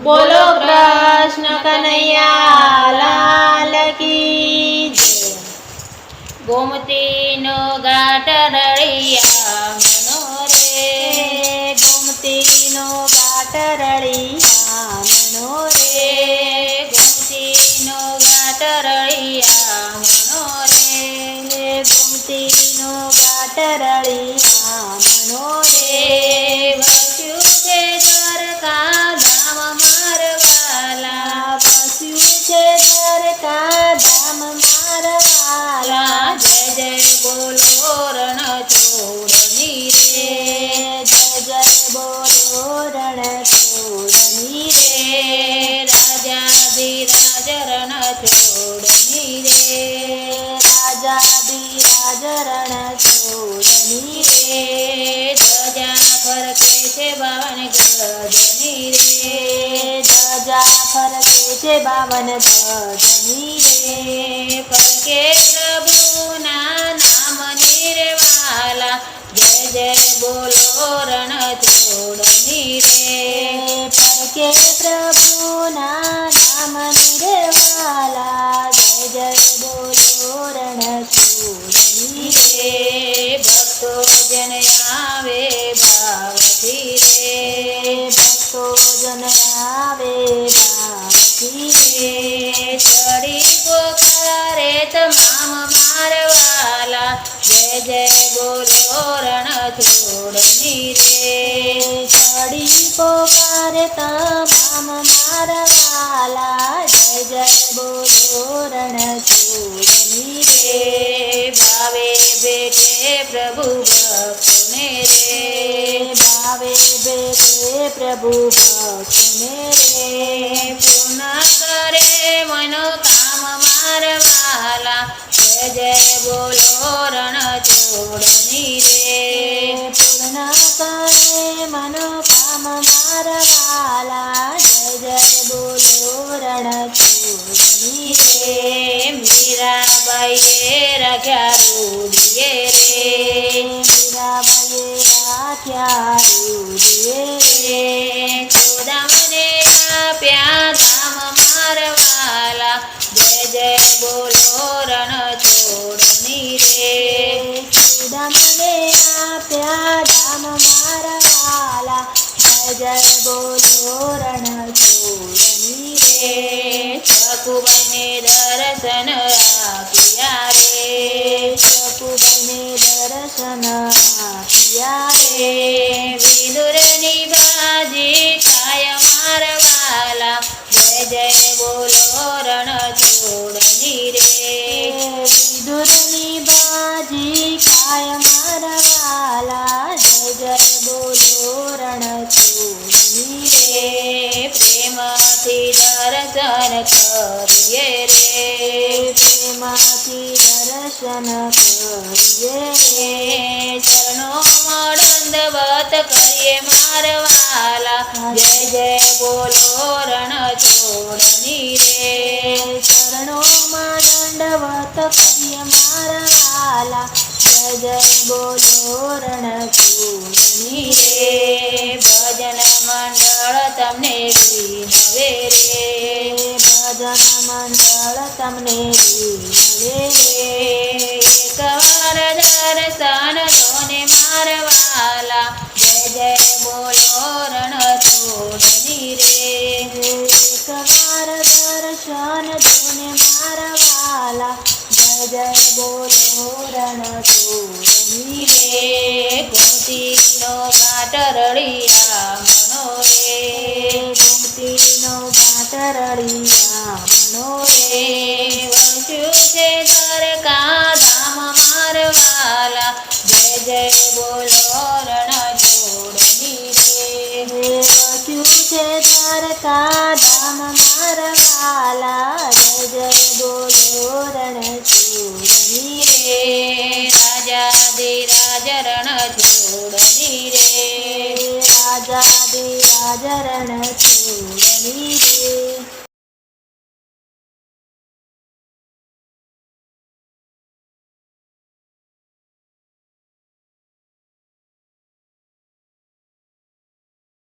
બોલો કૃષ્ણ કનૈયા લાલ કી જય। ગોમતીનો ઘાટ રળિયા મનો રે, ગોમતીનો ઘાટ રળિયા મનો રે, ગોમતીનો ઘાટ રળિયા મનો રે, ગોમતીનો ઘાટ રળિયા મનો રે। વસ્યું છે દ્વારકા ધામ મારવાલા, વસ્યું છે દ્વારકા ધામ મારવાલા। જય જય બોલો રણછોડની રે, જય જય બોલો રણછોડની રે, રાજાધિરાજ રણછોડની રે, રાજાધિરાજ રણછોડની રે। ધજા ફરકે છે 52 ગજની રે, ધજા ફરકે છે 52 ગજની રે। ફરકે પ્રભુના નામની રે વાલા, જય જય બોલો રણછોડની રે। ફરકે પ્રભુના નામની રે વાલા, જય જય બોલો રણછોડની રે। ભક્તો જન આવે ભાવથી રે, ભક્તો જન આવે ભાવથી રે। ચડી પોકારે તમામ મારવાલા, જય જય બોલો રણછોડની રે। ચડી પોકારે તમામ મારવાલા, જય જય બોલો રણછોડની રે। ભાવે બેઠે પ્રભુ ભક્તને રે, ભાવે બેઠે પ્રભુ ભક્તને રે। પૂર્ણ કરે મનોકામ મારવાલા, જય જય બોલો રણછોડની રે। પૂર્ણ કરે મનોકામ મારવાલા, જય જય બોલો રણછોડની રે। મીરાબાઈએ રાખ્યા રૂડિયે રે, મીરાબાઈએ રાખ્યા રૂડિયે રે। ખોદામને આપ્યા ધામ મારવાલા, જય જય બોલો રણછોડની રે। ખોદામને આપ્યા ધામ મારવાલા, જય જય બોલો રણછોડની રે। સખુબાઈને દર્શન આપ્યા રે, સખુબાઈને દર્શન આપ્યા રે। વિદુરની બાજી કાય મારવાલા, જય જય બોલો રણછોડની રે। વિદુરની બાજી કાય મારવાલા, જય જય બોલો રણછોડની રે। પ્રેમથી દર્શન કરીએ રે, પ્રેમથી દર્શન કરીએ રે। ચરણોમાં દંડવત કરીએ મારવાલા, જય જય બોલો રણછોડની રે। ચરણોમાં દંડવત કરીએ મારવાલા, જય જય બોલો રણછોડની રે। ભજન મંડળ તમને વિનવે રે, ભજન મંડળ તમને વિનવે રે। એકવાર દર્શન દોને મારવાલા, જય જય બોલો રણછોડની રે। એકવાર દર્શન દોને મારવાલા, જય જય બોલો રણછોડની રે। ગોમતીનો ઘાટ રળિયા મનો રે, ગોમતીનો ઘાટ રળિયા મનો રે। વસ્યું છે દ્વારકા ધામ મારવાલા, જય જય બોલો રણછોડની રે। વસ્યું છે દ્વારકા ધામ મારવાલા, જય જય બોલો રણછોડની રે। રાજાધિરાજ રણછોડની રે, રાજાધિરાજ રણછોડની રે।